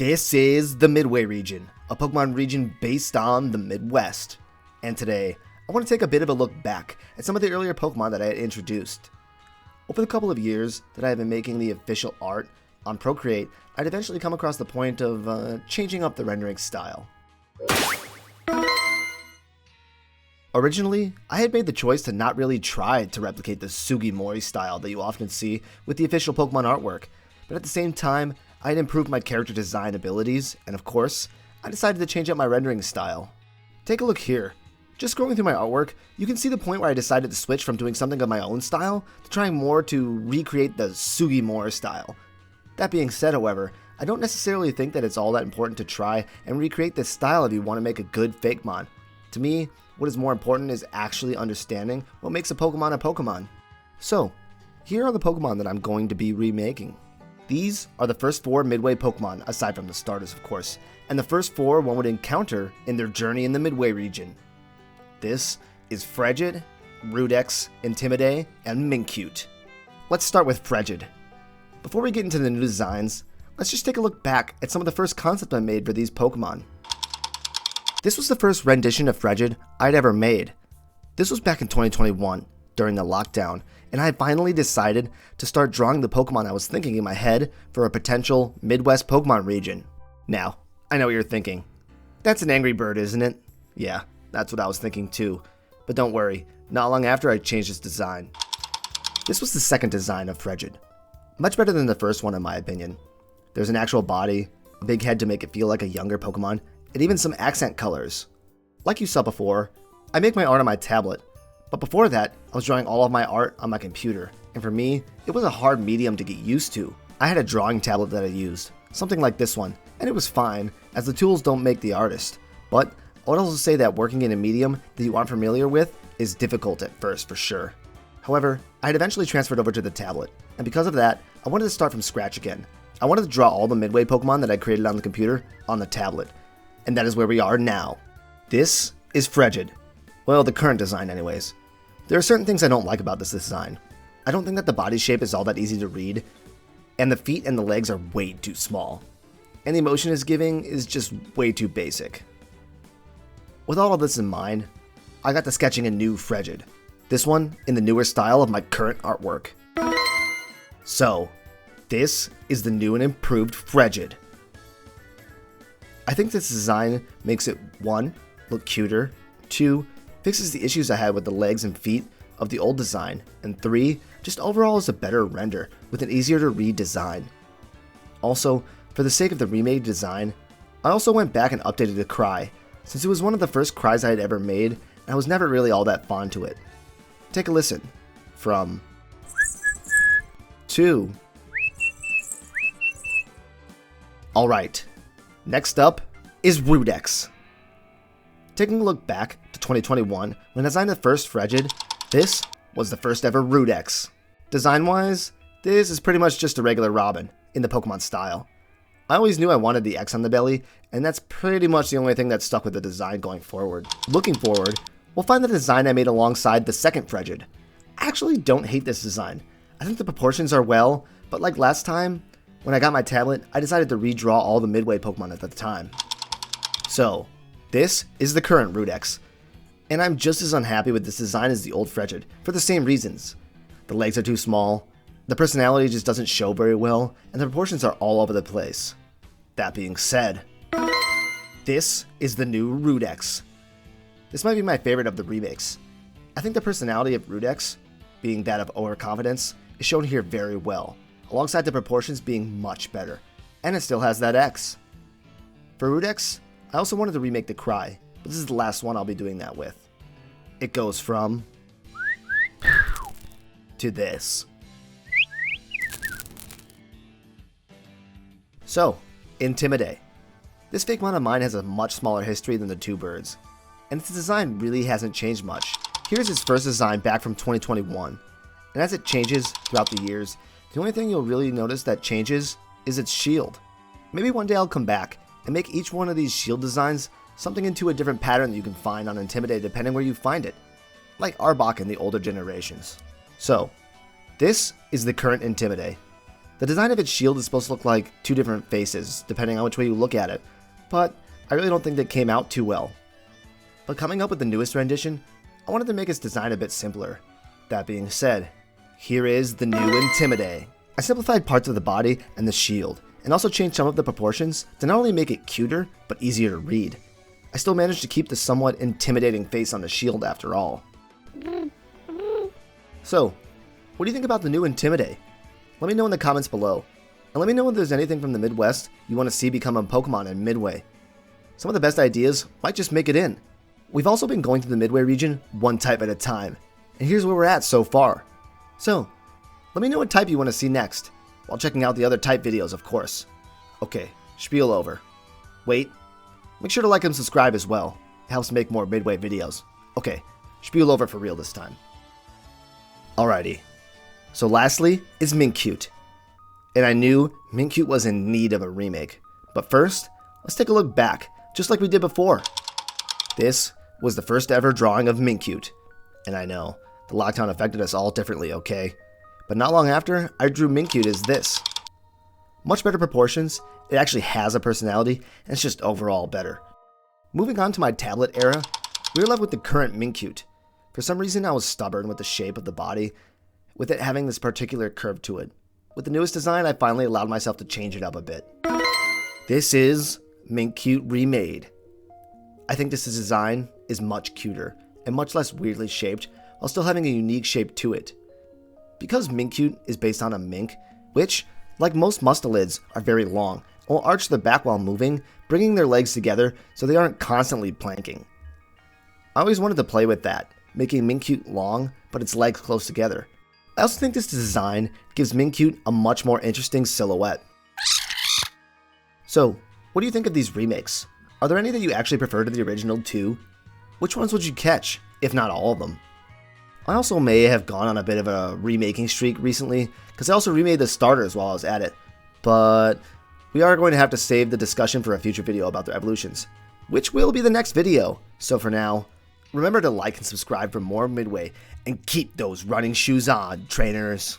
This is the Midway region, a Pokemon region based on the Midwest. And today, I want to take a bit of a look back at some of the earlier Pokemon that I had introduced. Over the couple of years that I have been making the official art on Procreate, I'd eventually come across the point of changing up the rendering style. Originally, I had made the choice to not really try to replicate the Sugimori style that you often see with the official Pokemon artwork, but at the same time, I had improved my character design abilities, and of course, I decided to change up my rendering style. Take a look here. Just scrolling through my artwork, you can see the point where I decided to switch from doing something of my own style to trying more to recreate the Sugimori style. That being said, however, I don't necessarily think that it's all that important to try and recreate this style if you want to make a good fakemon. To me, what is more important is actually understanding what makes a Pokemon. So, here are the Pokemon that I'm going to be remaking. These are the first 4 Midway Pokemon, aside from the starters of course, and the first 4 one would encounter in their journey in the Midway region. This is Frid, Rudex, Intimidate, and Mink-cute. Let's start with Frid. Before we get into the new designs, let's just take a look back at some of the first concepts I made for these Pokemon. This was the first rendition of Frid I'd ever made. This was back in 2021, during the lockdown, and I finally decided to start drawing the Pokemon I was thinking in my head for a potential Midwest Pokemon region. Now, I know what you're thinking. That's an angry bird, isn't it? Yeah, that's what I was thinking too. But don't worry, not long after I changed its design. This was the second design of Frid. Much better than the first one in my opinion. There's an actual body, a big head to make it feel like a younger Pokemon, and even some accent colors. Like you saw before, I make my art on my tablet, but before that, I was drawing all of my art on my computer, and for me, it was a hard medium to get used to. I had a drawing tablet that I used, something like this one, and it was fine, as the tools don't make the artist. But I would also say that working in a medium that you aren't familiar with is difficult at first for sure. However, I had eventually transferred over to the tablet, and because of that, I wanted to start from scratch again. I wanted to draw all the Midway Pokemon that I created on the computer on the tablet, and that is where we are now. This is Frid. Well, the current design anyways. There are certain things I don't like about this design. I don't think that the body shape is all that easy to read, and the feet and the legs are way too small. And the emotion it's giving is just way too basic. With all of this in mind, I got to sketching a new Frid. This one in the newer style of my current artwork. So, this is the new and improved Frid. I think this design makes it 1. Look cuter, 2. Fixes the issues I had with the legs and feet of the old design, and 3. Just overall is a better render with an easier to read design. Also, for the sake of the remade design, I also went back and updated the cry, since it was one of the first cries I had ever made, and I was never really all that fond to it. Take a listen. From 2. Alright, next up is Rudex. Taking a look back to 2021, when I designed the first Frid, this was the first ever Rudex. Design-wise, this is pretty much just a regular Robin, in the Pokemon style. I always knew I wanted the X on the belly, and that's pretty much the only thing that stuck with the design going forward. Looking forward, we'll find the design I made alongside the second Frid. I actually don't hate this design. I think the proportions are well, but like last time, when I got my tablet, I decided to redraw all the Midway Pokemon at the time. So, this is the current Rudex, and I'm just as unhappy with this design as the old Frid, for the same reasons. The legs are too small, the personality just doesn't show very well, and the proportions are all over the place. That being said, this is the new Rudex. This might be my favorite of the remakes. I think the personality of Rudex, being that of overconfidence, is shown here very well, alongside the proportions being much better, and it still has that X. For Rudex, I also wanted to remake the cry, but this is the last one I'll be doing that with. It goes from to this. So, Intimidate. This fakemon of mine has a much smaller history than the two birds, and its design really hasn't changed much. Here's its first design back from 2021, and as it changes throughout the years, the only thing you'll really notice that changes is its shield. Maybe one day I'll come back and make each one of these shield designs something into a different pattern that you can find on Intimidate depending where you find it, like Arbok in the older generations. So, this is the current Intimidate. The design of its shield is supposed to look like two different faces, depending on which way you look at it, but I really don't think that came out too well. But coming up with the newest rendition, I wanted to make its design a bit simpler. That being said, here is the new Intimidate. I simplified parts of the body and the shield, and also changed some of the proportions to not only make it cuter, but easier to read. I still managed to keep the somewhat intimidating face on the shield after all. So, what do you think about the new Intimidate? Let me know in the comments below, and let me know if there's anything from the Midwest you want to see become a Pokemon in Midway. Some of the best ideas might just make it in. We've also been going through the Midway region one type at a time, and here's where we're at so far. So, let me know what type you want to see next, while checking out the other type videos, of course. Okay, spiel over. Wait, make sure to like and subscribe as well. It helps make more Midway videos. Okay, spiel over for real this time. Alrighty, so lastly is Mink-cute. And I knew Mink-cute was in need of a remake. But first, let's take a look back, just like we did before. This was the first ever drawing of Mink-cute. And I know, the lockdown affected us all differently, okay? But not long after, I drew Mink-cute as this. Much better proportions, it actually has a personality, and it's just overall better. Moving on to my tablet era, we were left with the current Mink-cute. For some reason, I was stubborn with the shape of the body, with it having this particular curve to it. With the newest design, I finally allowed myself to change it up a bit. This is Mink-cute Remade. I think this design is much cuter, and much less weirdly shaped, while still having a unique shape to it. Because Mink-cute is based on a mink, which, like most mustelids, are very long, and will arch their back while moving, bringing their legs together so they aren't constantly planking. I always wanted to play with that, making Mink-cute long, but its legs close together. I also think this design gives Mink-cute a much more interesting silhouette. So, what do you think of these remakes? Are there any that you actually prefer to the original too? Which ones would you catch, if not all of them? I also may have gone on a bit of a remaking streak recently, because I also remade the starters while I was at it, but we are going to have to save the discussion for a future video about their evolutions, which will be the next video. So for now, remember to like and subscribe for more Midway, and keep those running shoes on, trainers.